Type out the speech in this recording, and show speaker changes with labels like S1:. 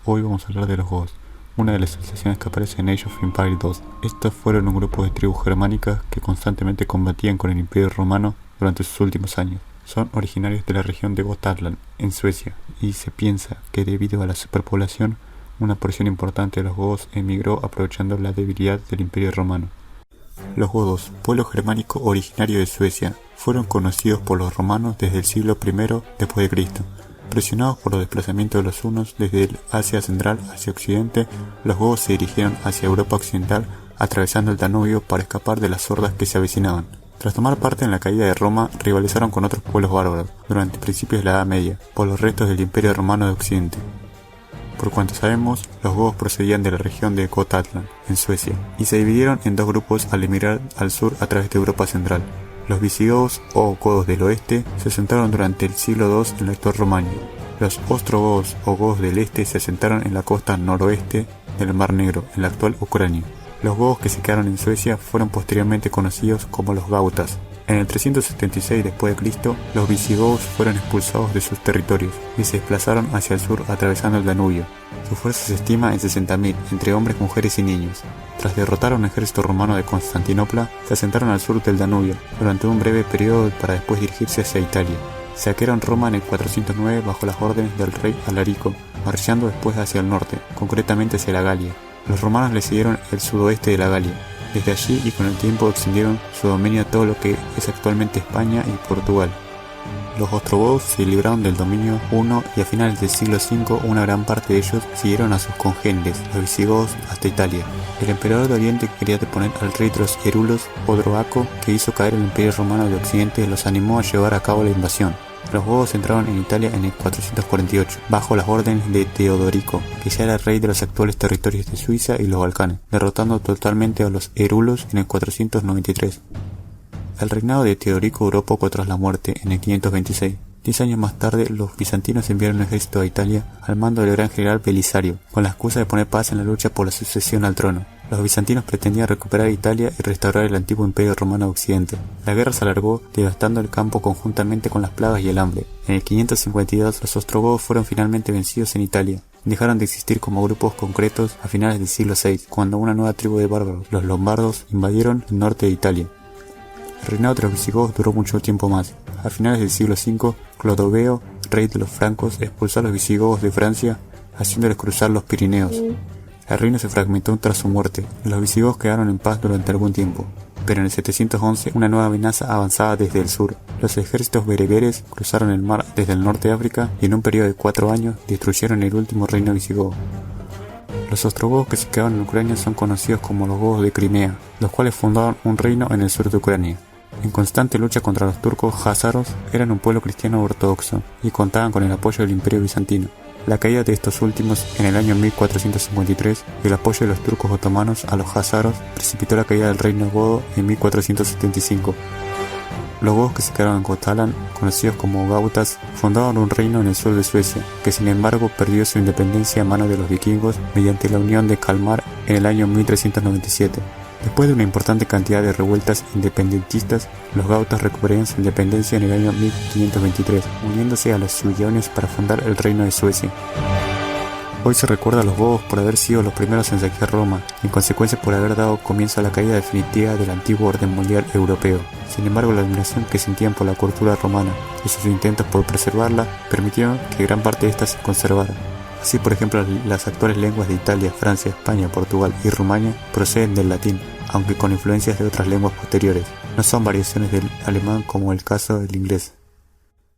S1: Hoy vamos a hablar de los godos, una de las civilizaciones que aparece en Age of Empires 2. Estos fueron un grupo de tribus germánicas que constantemente combatían con el Imperio Romano durante sus últimos años. Son originarios de la región de Gotland, en Suecia, y se piensa que debido a la superpoblación, una porción importante de los godos emigró aprovechando la debilidad del Imperio Romano. Los godos, pueblo germánico originario de Suecia, fueron conocidos por los romanos desde el siglo I después de Cristo. Presionados por los desplazamientos de los hunos desde el Asia Central hacia Occidente, los godos se dirigieron hacia Europa Occidental, atravesando el Danubio para escapar de las hordas que se avecinaban. Tras tomar parte en la caída de Roma, rivalizaron con otros pueblos bárbaros durante principios de la Edad Media por los restos del Imperio Romano de Occidente. Por cuanto sabemos, los godos procedían de la región de Gotland, en Suecia, y se dividieron en dos grupos al emigrar al sur a través de Europa Central. Los visigodos o godos del oeste se asentaron durante el siglo II en la actual Rumania. Los ostrogodos o godos del este se asentaron en la costa noroeste del Mar Negro, en la actual Ucrania. Los godos que se quedaron en Suecia fueron posteriormente conocidos como los gautas. En el 376 d.C., los visigodos fueron expulsados de sus territorios y se desplazaron hacia el sur atravesando el Danubio. Su fuerza se estima en 60.000, entre hombres, mujeres y niños. Tras derrotar a un ejército romano de Constantinopla, se asentaron al sur del Danubio durante un breve periodo para después dirigirse hacia Italia. Saquearon Roma en el 409 bajo las órdenes del rey Alarico, marchando después hacia el norte, concretamente hacia la Galia. Los romanos le siguieron el sudoeste de la Galia. Desde allí y con el tiempo extendieron su dominio a todo lo que es actualmente España y Portugal. Los ostrogodos se libraron del dominio huno y a finales del siglo V una gran parte de ellos siguieron a sus congéneres, los visigodos, hasta Italia. El emperador de Oriente quería deponer al rey de los Erulos, Odroaco, que hizo caer el Imperio Romano de Occidente, los animó a llevar a cabo la invasión. Los godos entraron en Italia en el 448, bajo las órdenes de Teodorico, que ya era rey de los actuales territorios de Suiza y los Balcanes, derrotando totalmente a los Erulos en el 493. El reinado de Teodorico duró poco tras la muerte, en el 526. 10 años más tarde, los bizantinos enviaron un ejército a Italia al mando del gran general Belisario, con la excusa de poner paz en la lucha por la sucesión al trono. Los bizantinos pretendían recuperar Italia y restaurar el antiguo Imperio Romano de Occidente. La guerra se alargó, devastando el campo conjuntamente con las plagas y el hambre. En el 552, los ostrogodos fueron finalmente vencidos en Italia. Dejaron de existir como grupos concretos a finales del siglo VI, cuando una nueva tribu de bárbaros, los lombardos, invadieron el norte de Italia. El reinado de los visigodos duró mucho tiempo más. A finales del siglo V, Clodoveo, rey de los francos, expulsó a los visigodos de Francia, haciéndoles cruzar los Pirineos. El reino se fragmentó tras su muerte. Los visigodos quedaron en paz durante algún tiempo, pero en el 711 una nueva amenaza avanzaba desde el sur. Los ejércitos bereberes cruzaron el mar desde el norte de África y en un periodo de 4 años destruyeron el último reino visigodo. Los ostrogodos que se quedaron en Ucrania son conocidos como los godos de Crimea, los cuales fundaron un reino en el sur de Ucrania. En constante lucha contra los turcos jázaros, eran un pueblo cristiano ortodoxo y contaban con el apoyo del Imperio Bizantino. La caída de estos últimos en el año 1453 y el apoyo de los turcos otomanos a los jázaros precipitó la caída del reino godo en 1475. Los godos que se quedaron en Gotland, conocidos como gautas, fundaron un reino en el sur de Suecia, que sin embargo perdió su independencia a manos de los vikingos mediante la unión de Kalmar en el año 1397. Después de una importante cantidad de revueltas independentistas, los gautas recuperaron su independencia en el año 1523, uniéndose a los suevianos para fundar el reino de Suecia. Hoy se recuerda a los godos por haber sido los primeros en saquear Roma, y en consecuencia por haber dado comienzo a la caída definitiva del antiguo orden mundial europeo. Sin embargo, la admiración que sentían por la cultura romana y sus intentos por preservarla permitieron que gran parte de esta se conservara. Así, por ejemplo, las actuales lenguas de Italia, Francia, España, Portugal y Rumania proceden del latín, aunque con influencias de otras lenguas posteriores. No son variaciones del alemán como el caso del inglés.